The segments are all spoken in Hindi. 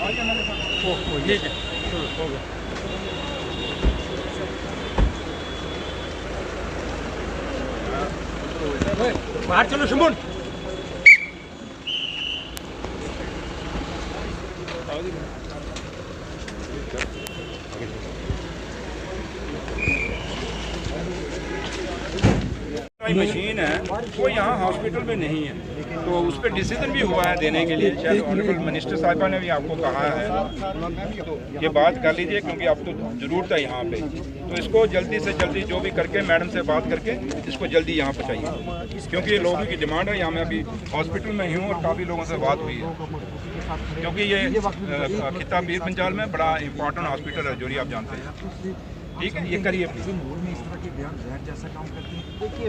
ठीक है, हो गया। बाहर चलो शुभन। मशीन है वो यहाँ हॉस्पिटल में नहीं है, तो उस पर डिसीजन भी हुआ है देने के लिए। शायद ऑनरेबल मिनिस्टर साहिबा ने भी आपको कहा है, तो ये बात कर लीजिए क्योंकि अब तो जरूरत है यहाँ पे। तो इसको जल्दी से जल्दी जो भी करके मैडम से बात करके इसको जल्दी यहाँ पहुँचाइए, क्योंकि लोगों की डिमांड है। यहाँ मैं अभी हॉस्पिटल में ही हूँ और काफ़ी लोगों से बात हुई है, क्योंकि ये खिता पीर पंचाल में बड़ा इंपॉर्टेंट हॉस्पिटल है, जोरी आप जानते हैं। ठीक है, ये करिए प्लीज। में इस तरह के बयान जैसा काम करती है, देखिए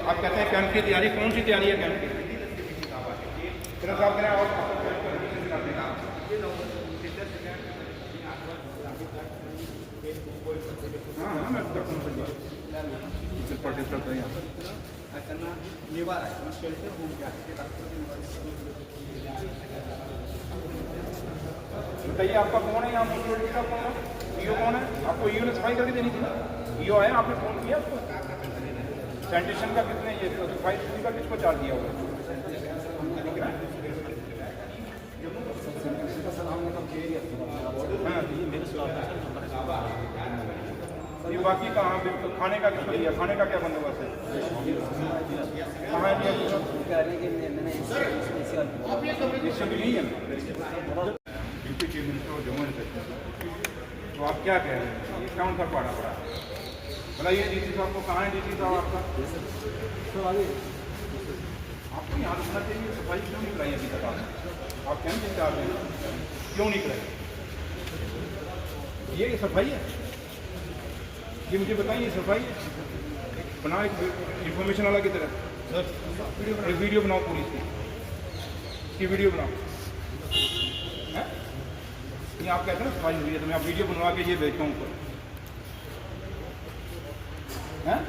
आप कहते हैं कैंप की तैयारी, कौन सी तैयारी है कैंप की? बताइए आपका कौन है यहाँ सिक्योरिटी का? कौन है ईओ? कौन है? आपको ईओ ने सफाई करके देनी थी ना? ईओ है, आपने फोन किया उसको? सैनिटेशन का कितने, ये सफाई का किसको चार्ज दिया हुआ? ये बाकी कहाँ खाने का किसको दिया? खाने का क्या बंदोबस्त है? कहाँ है? इससे भी नहीं है। ड्यूटी चीफ मिनिस्टर और जम्मू एंड कश्मीर, तो आप क्या कह रहे हैं? ये कौन सा पड़ा पड़ा? बताइए डीसी साहब को, कहाँ है डीसी साहब आपका? आपको यहाँ रुकना चाहिए। सफाई क्यों नहीं कराई अभी तक? आप कैंप इंचार्ज हैं, क्यों नहीं कराई? ये सफाई है? ये मुझे बताइए, सफाई है? बना एक इंफॉर्मेशन वाला की तरह सर, एक वीडियो बनाओ पूरी इसकी वीडियो बनाओ। है ये आप कहते हैं ना सफाई हुई है, तो मैं आप वीडियो बनवा के ये भेजता हूँ ऊपर। हैं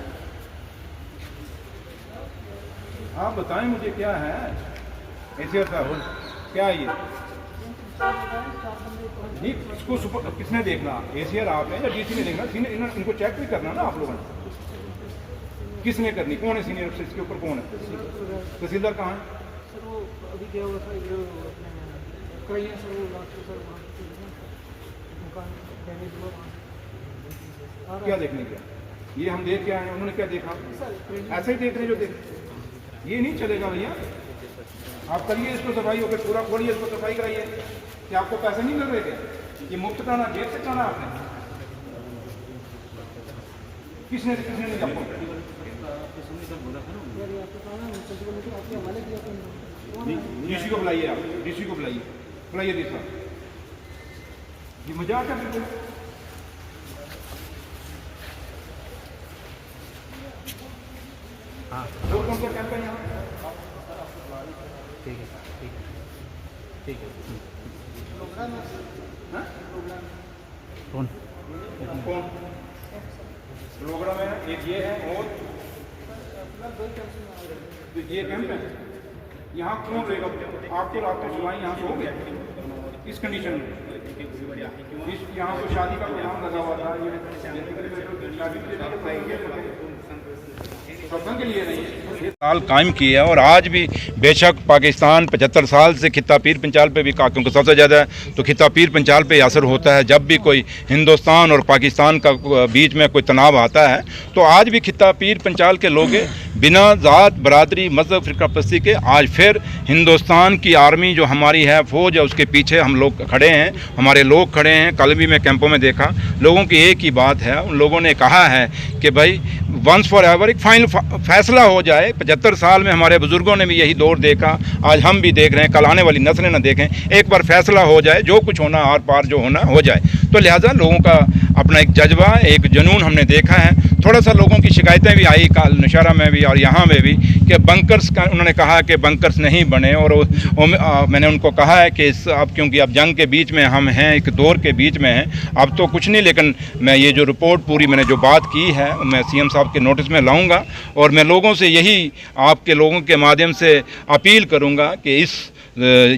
आप बताएं मुझे क्या है ऐसे साहब, क्या है ये? नहीं, इसको किसने देखना? एसीआर आप हैं या डीसी ने देखना? इनको चेक भी करना ना आप लोगों ने। किसने करनी? कौन है सीनियर अफसर इसके ऊपर? कौन है? तहसीलदार कहाँ है? सर वो अभी क्या हुआ था, क्या देखने गया? ये हम देख के आए हैं, उन्होंने क्या देखा? ऐसे ही देख रहे जो देख, ये नहीं चलेगा भैया। आप करिए इसको सफाई होकर, पूरा खोलिए इसको, सफाई कराइए। क्या आपको पैसे नहीं मिल रहे थे? ये मुफ्त खाना जेब से खाना आपने? किसने नहीं आपको? डीसी को बुलाइए, आप डीसी को बुलाइए, बुलाइए डीसी साहब। ये मजाक है बिल्कुल। हाँ, और कौन सा कैंप है यहाँ? ठीक है, ठीक है, ठीक है। कौन कौन प्रोग्राम है? एक ये है और ये कैंप है। यहाँ कौन रहेगा? आपको रात को सुनाई यहाँ सो गए इस कंडीशन में? यहाँ तो शादी का प्रोग्राम लगा हुआ था, साल कायम की है। और आज भी बेशक पाकिस्तान 75 साल से खिता पीर पंचाल पे भी, क्योंकि सबसे ज़्यादा तो खिता पीर पंचाल पे असर होता है जब भी कोई हिंदुस्तान और पाकिस्तान का बीच में कोई तनाव आता है, तो आज भी खिता पीर पंचाल के लोग बिना ज़ात बरादरी मज़हब फ़िरकापरस्ती के आज फिर हिंदुस्तान की आर्मी जो हमारी है, फ़ौज है, उसके पीछे हम लोग खड़े हैं, हमारे लोग खड़े हैं। कल भी मैं कैंपों में देखा, लोगों की एक ही बात है, उन लोगों ने कहा है कि भाई वंस फॉर एवर एक फाइनल फैसला हो जाए। 75 साल में हमारे बुज़ुर्गों ने भी यही दौर देखा, आज हम भी देख रहे हैं, कल आने वाली नस्लें न देखें। एक बार फैसला हो जाए, जो कुछ होना आर पार जो होना हो जाए। तो लिहाजा लोगों का अपना एक जज्बा, एक जुनून हमने देखा है। थोड़ा सा लोगों की शिकायतें भी आई कल नौशहरा में भी और यहाँ में भी कि बंकर्स का, उन्होंने कहा कि बंकर्स नहीं बने, और मैंने उनको कहा है कि अब क्योंकि अब जंग के बीच में हम हैं, एक दौर के बीच में हैं, अब तो कुछ नहीं, लेकिन मैं ये जो रिपोर्ट पूरी मैंने जो बात की है मैं सीएम साहब के नोटिस में लाऊंगा, और मैं लोगों से यही आपके लोगों के माध्यम से अपील करूंगा कि इस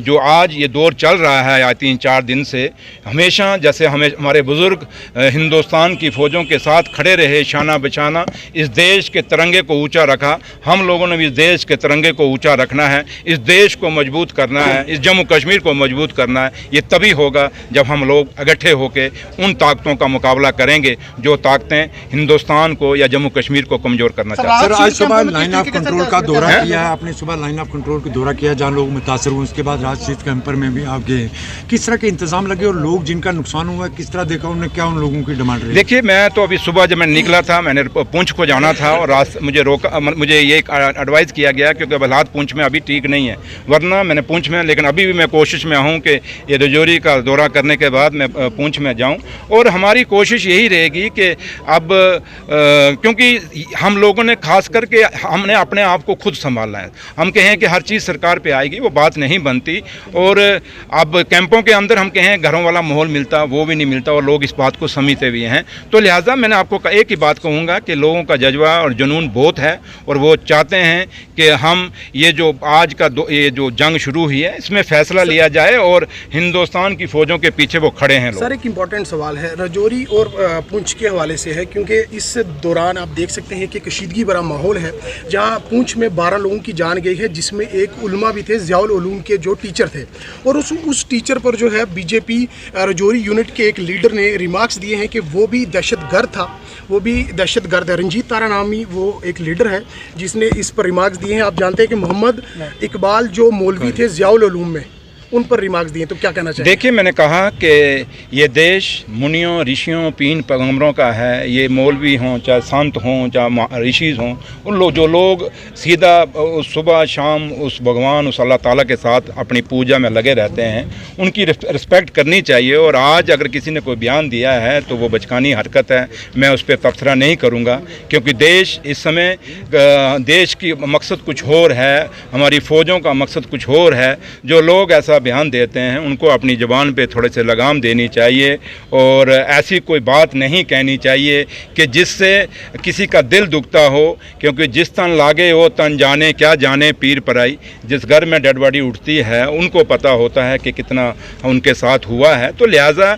जो आज ये दौर चल रहा है या 3-4 दिन से, हमेशा जैसे हमारे बुज़ुर्ग हिंदुस्तान की फ़ौजों के साथ खड़े रहे, शाना बशाना इस देश के तिरंगे को ऊंचा रखा, हम लोगों ने भी इस देश के तिरंगे को ऊंचा रखना है, इस देश को मजबूत करना है, इस जम्मू कश्मीर को मजबूत करना है। ये तभी होगा जब हम लोग इकट्ठे होकर उन ताकतों का मुकाबला करेंगे जो ताकतें हिंदुस्तान को या जम्मू कश्मीर को कमज़ोर करना चाहते हैं। सर, आज सुबह लाइन ऑफ कंट्रोल का दौरा किया है आपने, सुबह लाइन ऑफ कंट्रोल का दौरा किया जहाँ लोग मुतासर हुए, उसके बाद राजशीत कैंपर में भी आप गए, किस तरह के इंतजाम लगे और लोग जिनका नुकसान हुआ किस तरह देखा, उन्होंने क्या उन लोगों की डिमांड रही? देखिए, मैं तो अभी सुबह जब मैं निकला था, मैंने पुंछ को जाना था और मुझे रोका, मुझे ये एडवाइस किया गया क्योंकि हालात पुंछ में अभी ठीक नहीं है, वरना मैंने पुंछ में, लेकिन अभी भी मैं कोशिश में हूँ कि ये रजौरी का दौरा करने के बाद मैं पुंछ में जाऊँ, और हमारी कोशिश यही रहेगी कि अब क्योंकि हम लोगों ने खास करके हमने अपने आप को खुद संभालना है। हम कहें कि हर चीज़ सरकार पे आएगी, वो बात नहीं बनती, और अब कैंपों के अंदर हम कहें घरों वाला माहौल मिलता, वो भी नहीं मिलता, और लोग इस बात को समझते भी हैं। तो लिहाजा मैंने आपको एक ही बात कहूँगा कि लोगों का जज्बा और जुनून बहुत है, और वो चाहते हैं कि हम ये जो आज का ये जो जंग शुरू हुई है इसमें फैसला लिया जाए, और हिंदुस्तान की फ़ौजों के पीछे वो खड़े हैं लोग। सर, एक इम्पॉर्टेंट सवाल है रजौरी और पुंछ के हवाले से है, क्योंकि इस दौरान आप देख सकते हैं कि कशीदगी भरा माहौल है, जहां पुंछ में 12 लोगों की जान गई है, जिसमें एक उलमा भी थे, ज़ियाउल उलूम के जो टीचर थे, और उस टीचर पर जो है बीजेपी रजौरी यूनिट के एक लीडर ने रिमार्क्स दिए हैं कि वो भी दहशतगर्द था, वो भी दहशतगर्द है। रंजीत तारा नामी वो एक लीडर है जिसने इस पर रिमार्क्स दिए हैं। आप जानते हैं कि मोहम्मद इकबाल जो मौलवी थे ज़ियाउल उलूम में, उन पर रिमार्क्स दिए, तो क्या कहना चाहिए? देखिए, मैंने कहा कि ये देश मुनियों, ऋषियों, पीन पैगंबरों का है। ये मौलवी हों, चाहे संत हों, चाहे ऋषि हों, उन लोग जो लोग सीधा सुबह शाम उस भगवान, उस अल्लाह ताला के साथ अपनी पूजा में लगे रहते हैं, उनकी रिस्पेक्ट करनी चाहिए। और आज अगर किसी ने कोई बयान दिया है तो वो बचकानी हरकत है, मैं उस पर तबसरा नहीं करूँगा, क्योंकि देश इस समय देश की मकसद कुछ और है, हमारी फ़ौजों का मकसद कुछ और है। जो लोग ऐसा बयान देते हैं उनको अपनी ज़बान पे थोड़े से लगाम देनी चाहिए, और ऐसी कोई बात नहीं कहनी चाहिए कि जिससे किसी का दिल दुखता हो, क्योंकि जिस तन लागे वो तन जाने, क्या जाने पीर पराई। जिस घर में डेड बॉडी उठती है उनको पता होता है कि कितना उनके साथ हुआ है। तो लिहाजा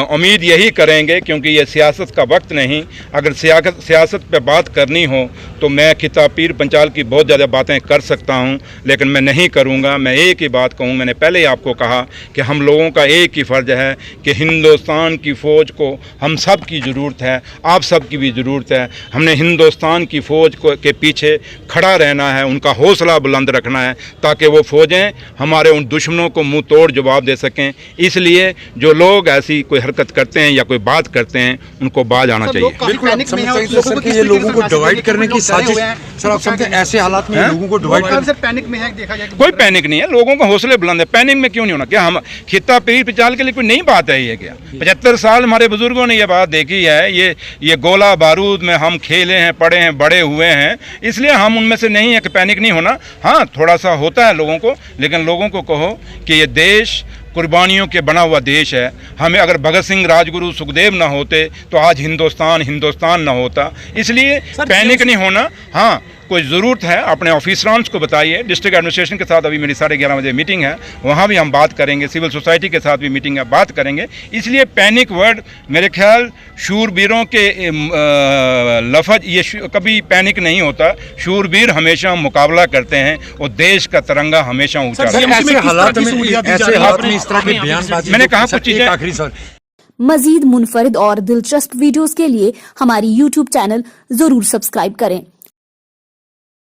उम्मीद यही करेंगे, क्योंकि ये सियासत का वक्त नहीं, अगर सियासत पे बात करनी हो तो मैं खिताब पीर पंचाल की बहुत ज़्यादा बातें कर सकता हूँ, लेकिन मैं नहीं करूँगा। मैं एक ही बात कहूँ, मैंने पहले ही आपको कहा कि हम लोगों का एक ही फ़र्ज़ है कि हिंदुस्तान की फ़ौज को हम सब की ज़रूरत है, आप सब की भी ज़रूरत है। हमने हिंदुस्तान की फ़ौज को के पीछे खड़ा रहना है, उनका हौसला बुलंद रखना है, ताकि वो फ़ौजें हमारे उन दुश्मनों को मुंह तोड़ जवाब दे सकें। इसलिए जो लोग ऐसी कोई हरकत करते हैं या कोई बात करते हैं उनको बाज आना चाहिए। बिल्कुल, आप समझते हैं सर कि ये लोगों को डिवाइड करने की साजिश, सर आप समझते हैं ऐसे हालात में लोगों को डिवाइड करने? पैनिक में है, देखा जाए कोई पैनिक नहीं है, लोगों का हौसले बुलंद है। पैनिक में क्यों नहीं होना? क्या हम खिताब पीर पंचाल के लिए कोई नई बात है? ये क्या 75 साल हमारे बुजुर्गों ने ये बात देखी है, ये गोला बारूद में हम खेले हैं, पढ़े हैं, बड़े हुए हैं, इसलिए हम उनमें से नहीं है कि पैनिक नहीं होना। हाँ, थोड़ा सा होता है लोगों को, लेकिन लोगों को कहो कि ये देश कुर्बानियों के बना हुआ देश है। हमें अगर भगत सिंह, राजगुरु, सुखदेव ना होते तो आज हिंदुस्तान ना होता। इसलिए पैनिक नहीं होना। हाँ, कोई ज़रूरत है अपने ऑफिसरांस को बताइए। डिस्ट्रिक्ट एडमिनिस्ट्रेशन के साथ अभी मेरी 11:30 बजे मीटिंग है, वहाँ भी हम बात करेंगे। सिविल सोसाइटी के साथ भी मीटिंग है, बात करेंगे। इसलिए पैनिक वर्ड मेरे ख्याल शूरवीरों के लफ्ज़ ये कभी पैनिक नहीं होता। शूरवीर हमेशा मुकाबला करते हैं और देश का तिरंगा हमेशा ऊँचा रहता है। ऐसे हालात में इस तरह के बयानबाजी, मैंने कहा कुछ चीज़ें आखिरी सर। मजीद मुनफरिद और दिलचस्प वीडियोस के लिए हमारी YouTube चैनल जरूर सब्सक्राइब करें।